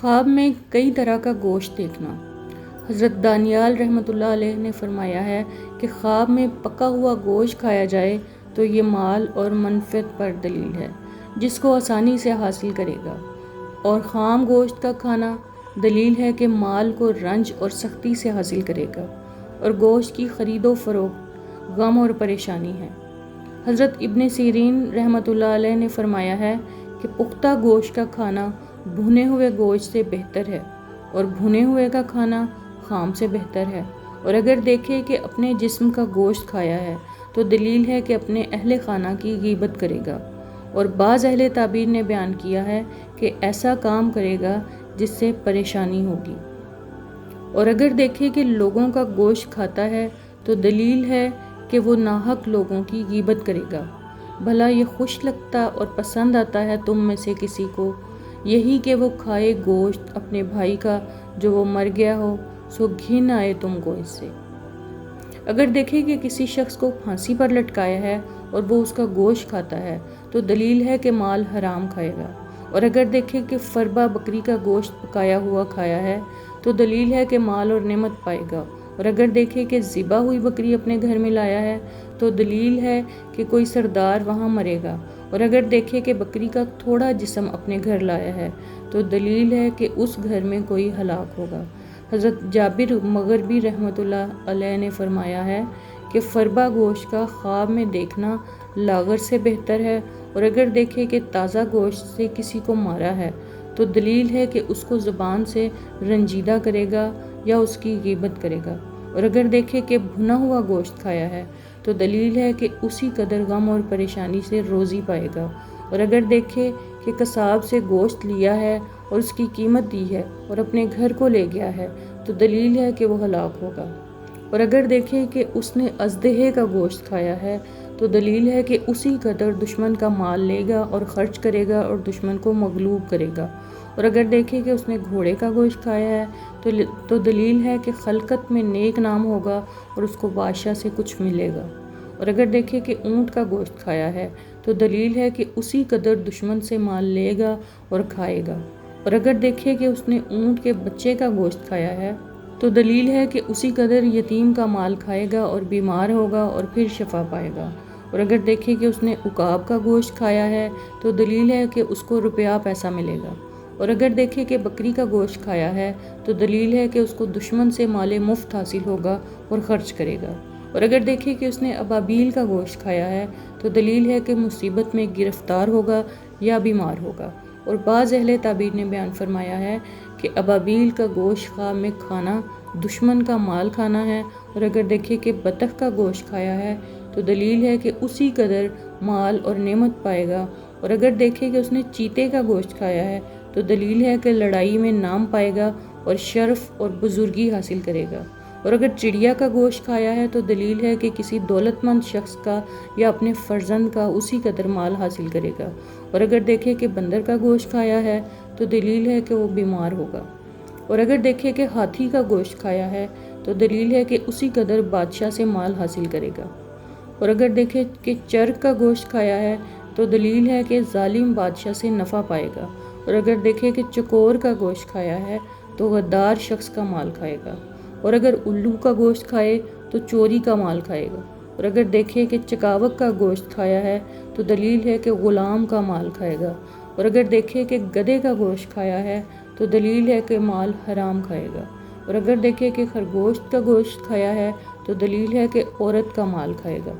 خواب میں کئی طرح کا گوشت دیکھنا۔ حضرت دانیال رحمۃ اللہ علیہ نے فرمایا ہے کہ خواب میں پکا ہوا گوشت کھایا جائے تو یہ مال اور منفعت پر دلیل ہے جس کو آسانی سے حاصل کرے گا، اور خام گوشت کا کھانا دلیل ہے کہ مال کو رنج اور سختی سے حاصل کرے گا، اور گوشت کی خرید و فروخت غم اور پریشانی ہے۔ حضرت ابن سیرین رحمۃ اللہ علیہ نے فرمایا ہے کہ پختہ گوشت کا کھانا بھنے ہوئے گوشت سے بہتر ہے، اور بھنے ہوئے کا کھانا خام سے بہتر ہے، اور اگر دیکھے کہ اپنے جسم کا گوشت کھایا ہے تو دلیل ہے کہ اپنے اہل خانہ کی غیبت کرے گا، اور بعض اہل تعبیر نے بیان کیا ہے کہ ایسا کام کرے گا جس سے پریشانی ہوگی، اور اگر دیکھے کہ لوگوں کا گوشت کھاتا ہے تو دلیل ہے کہ وہ ناحق لوگوں کی غیبت کرے گا۔ بھلا یہ خوش لگتا اور پسند آتا ہے تم میں سے کسی کو یہی کہ وہ کھائے گوشت اپنے بھائی کا جو وہ مر گیا ہو، سو گھن آئے تم کو اس سے۔ اگر دیکھے کہ کسی شخص کو پھانسی پر لٹکایا ہے اور وہ اس کا گوشت کھاتا ہے تو دلیل ہے کہ مال حرام کھائے گا، اور اگر دیکھے کہ فربہ بکری کا گوشت پکایا ہوا کھایا ہے تو دلیل ہے کہ مال اور نعمت پائے گا، اور اگر دیکھے کہ ذبح ہوئی بکری اپنے گھر میں لایا ہے تو دلیل ہے کہ کوئی سردار وہاں مرے گا، اور اگر دیکھے کہ بکری کا تھوڑا جسم اپنے گھر لایا ہے تو دلیل ہے کہ اس گھر میں کوئی ہلاک ہوگا۔ حضرت جابر مغربی رحمۃ اللہ علیہ نے فرمایا ہے کہ فربہ گوشت کا خواب میں دیکھنا لاغر سے بہتر ہے، اور اگر دیکھے کہ تازہ گوشت سے کسی کو مارا ہے تو دلیل ہے کہ اس کو زبان سے رنجیدہ کرے گا یا اس کی غیبت کرے گا، اور اگر دیکھے کہ بھنا ہوا گوشت کھایا ہے تو دلیل ہے کہ اسی قدر غم اور پریشانی سے روزی پائے گا، اور اگر دیکھے کہ قصاب سے گوشت لیا ہے اور اس کی قیمت دی ہے اور اپنے گھر کو لے گیا ہے تو دلیل ہے کہ وہ ہلاک ہوگا، اور اگر دیکھے کہ اس نے اژدہے کا گوشت کھایا ہے تو دلیل ہے کہ اسی قدر دشمن کا مال لے گا اور خرچ کرے گا اور دشمن کو مغلوب کرے گا، اور اگر دیکھے کہ اس نے گھوڑے کا گوشت کھایا ہے تو دلیل ہے کہ خلقت میں نیک نام ہوگا اور اس کو بادشاہ سے کچھ ملے گا، اور اگر دیکھے کہ اونٹ کا گوشت کھایا ہے تو دلیل ہے کہ اسی قدر دشمن سے مال لے گا اور کھائے گا، اور اگر دیکھے کہ اس نے اونٹ کے بچے کا گوشت کھایا ہے تو دلیل ہے کہ اسی قدر یتیم کا مال کھائے گا اور بیمار ہوگا اور پھر شفا پائے گا، اور اگر دیکھے کہ اس نے عقاب کا گوشت کھایا ہے تو دلیل ہے کہ اس کو روپیہ پیسہ ملے گا، اور اگر دیکھے کہ بکری کا گوشت کھایا ہے تو دلیل ہے کہ اس کو دشمن سے مال مفت حاصل ہوگا اور خرچ کرے گا، اور اگر دیکھے کہ اس نے ابابیل کا گوشت کھایا ہے تو دلیل ہے کہ مصیبت میں گرفتار ہوگا یا بیمار ہوگا، اور بعض اہل تعبیر نے بیان فرمایا ہے کہ ابابیل کا گوشت خواب میں کھانا دشمن کا مال کھانا ہے، اور اگر دیکھے کہ بطخ کا گوشت کھایا ہے تو دلیل ہے کہ اسی قدر مال اور نعمت پائے گا، اور اگر دیکھے کہ اس نے چیتے کا گوشت کھایا ہے تو دلیل ہے کہ لڑائی میں نام پائے گا اور شرف اور بزرگی حاصل کرے گا، اور اگر چڑیا کا گوشت کھایا ہے تو دلیل ہے کہ کسی دولت مند شخص کا یا اپنے فرزند کا اسی قدر مال حاصل کرے گا، اور اگر دیکھے کہ بندر کا گوشت کھایا ہے تو دلیل ہے کہ وہ بیمار ہوگا، اور اگر دیکھے کہ ہاتھی کا گوشت کھایا ہے تو دلیل ہے کہ اسی قدر بادشاہ سے مال حاصل کرے گا، اور اگر دیکھے کہ چرگ کا گوشت کھایا ہے تو دلیل ہے کہ ظالم بادشاہ سے نفع پائے گا، اور اگر دیکھے کہ چکور کا گوشت کھایا ہے تو غدار شخص کا مال کھائے گا، اور اگر الو کا گوشت کھائے تو چوری کا مال کھائے گا، اور اگر دیکھے کہ چکاوک کا گوشت کھایا ہے تو دلیل ہے کہ غلام کا مال کھائے گا، اور اگر دیکھے کہ گدھے کا گوشت کھایا ہے تو دلیل ہے کہ مال حرام کھائے گا، اور اگر دیکھے کہ خرگوش کا گوشت کھایا ہے تو دلیل ہے کہ عورت کا مال کھائے گا۔